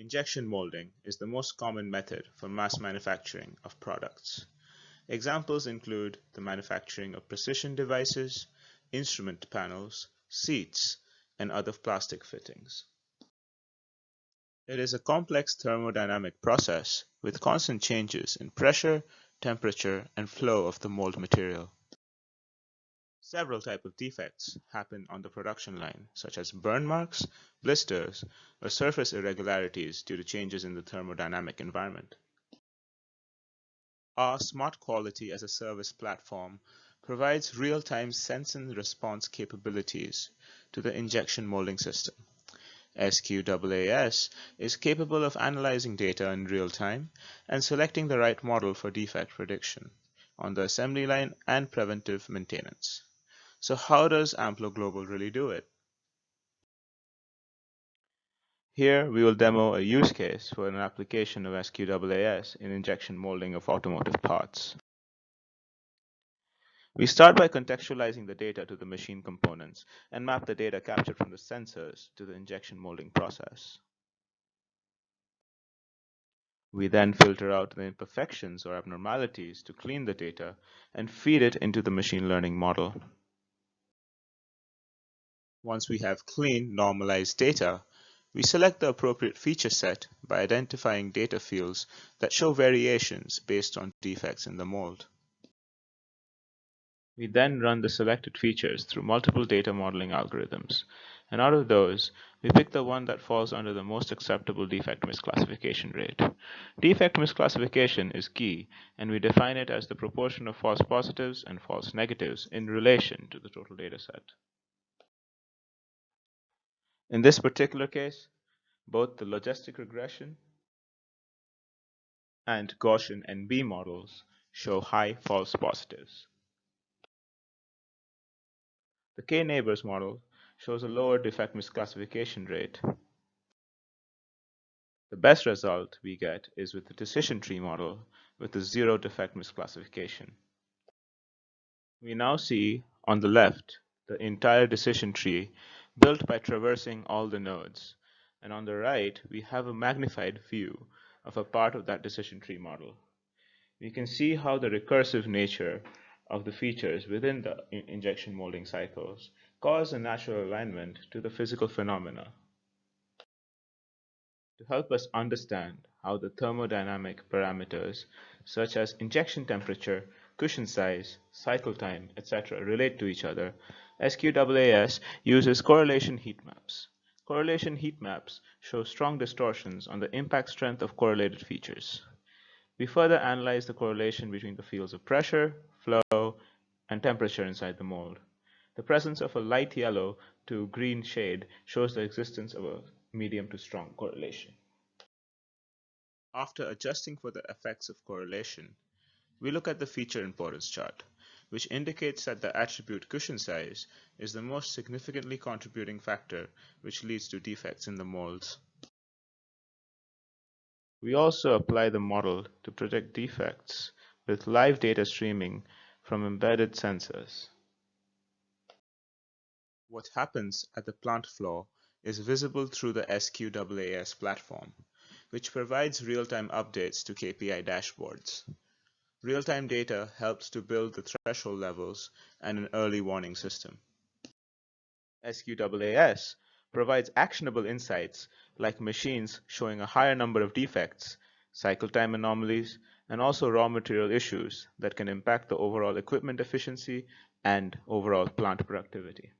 Injection molding is the most common method for mass manufacturing of products. Examples include the manufacturing of precision devices, instrument panels, seats, and other plastic fittings. It is a complex thermodynamic process with constant changes in pressure, temperature, and flow of the mold material. Several types of defects happen on the production line, such as burn marks, blisters, or surface irregularities due to changes in the thermodynamic environment. Our Smart Quality as a Service platform provides real-time sense and response capabilities to the injection molding system. SQAAS is capable of analyzing data in real time and selecting the right model for defect prediction on the assembly line and preventive maintenance. So how does Amplo Global really do it? Here we will demo a use case for an application of SQAAS in injection molding of automotive parts. We start by contextualizing the data to the machine components and map the data captured from the sensors to the injection molding process. We then filter out the imperfections or abnormalities to clean the data and feed it into the machine learning model. Once we have clean, normalized data, we select the appropriate feature set by identifying data fields that show variations based on defects in the mold. We then run the selected features through multiple data modeling algorithms, and out of those, we pick the one that falls under the most acceptable defect misclassification rate. Defect misclassification is key, and we define it as the proportion of false positives and false negatives in relation to the total dataset. In this particular case, both the logistic regression and Gaussian NB models show high false positives. The K-neighbors model shows a lower defect misclassification rate. The best result we get is with the decision tree model with a zero defect misclassification. We now see on the left the entire decision tree built by traversing all the nodes, and on the right we have a magnified view of a part of that decision tree model. We can see how the recursive nature of the features within the injection molding cycles cause a natural alignment to the physical phenomena. To help us understand how the thermodynamic parameters such as injection temperature, cushion size, cycle time, etc. relate to each other, SQAAS uses correlation heat maps. Correlation heat maps show strong distortions on the impact strength of correlated features. We further analyze the correlation between the fields of pressure, flow, and temperature inside the mold. The presence of a light yellow to green shade shows the existence of a medium to strong correlation. After adjusting for the effects of correlation, we look at the feature importance chart, which indicates that the attribute cushion size is the most significantly contributing factor which leads to defects in the molds. We also apply the model to predict defects with live data streaming from embedded sensors. What happens at the plant floor is visible through the SQAAS platform, which provides real-time updates to KPI dashboards. Real-time data helps to build the threshold levels and an early warning system. SQAAS provides actionable insights like machines showing a higher number of defects, cycle time anomalies, and also raw material issues that can impact the overall equipment efficiency and overall plant productivity.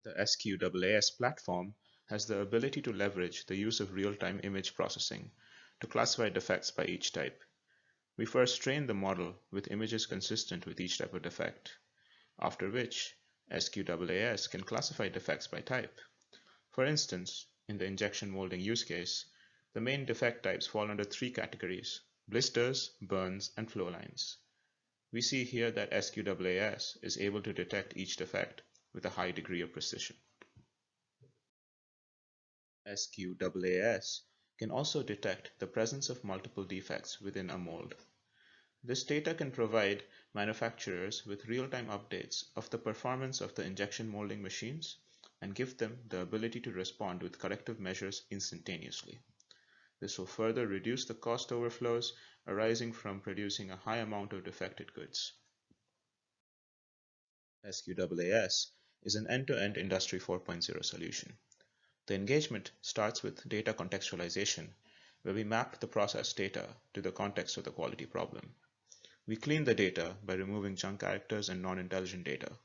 The SQAAS platform has the ability to leverage the use of real-time image processing to classify defects by each type. We first train the model with images consistent with each type of defect, after which SQAAS can classify defects by type. For instance, in the injection molding use case, the main defect types fall under three categories: blisters, burns, and flow lines. We see here that SQAAS is able to detect each defect with a high degree of precision. SQAAS can also detect the presence of multiple defects within a mold. This data can provide manufacturers with real-time updates of the performance of the injection molding machines and give them the ability to respond with corrective measures instantaneously. This will further reduce the cost overflows arising from producing a high amount of defected goods. SQAAS is an end-to-end Industry 4.0 solution. The engagement starts with data contextualization, where we map the process data to the context of the quality problem. We clean the data by removing junk characters and non-intelligent data.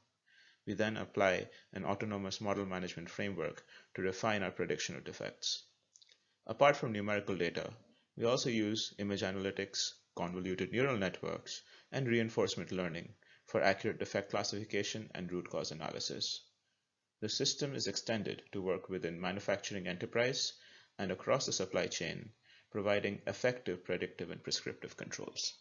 We then apply an autonomous model management framework to refine our prediction of defects. Apart from numerical data, we also use image analytics, convoluted neural networks, and reinforcement learning for accurate defect classification and root cause analysis. The system is extended to work within manufacturing enterprise and across the supply chain, providing effective predictive and prescriptive controls.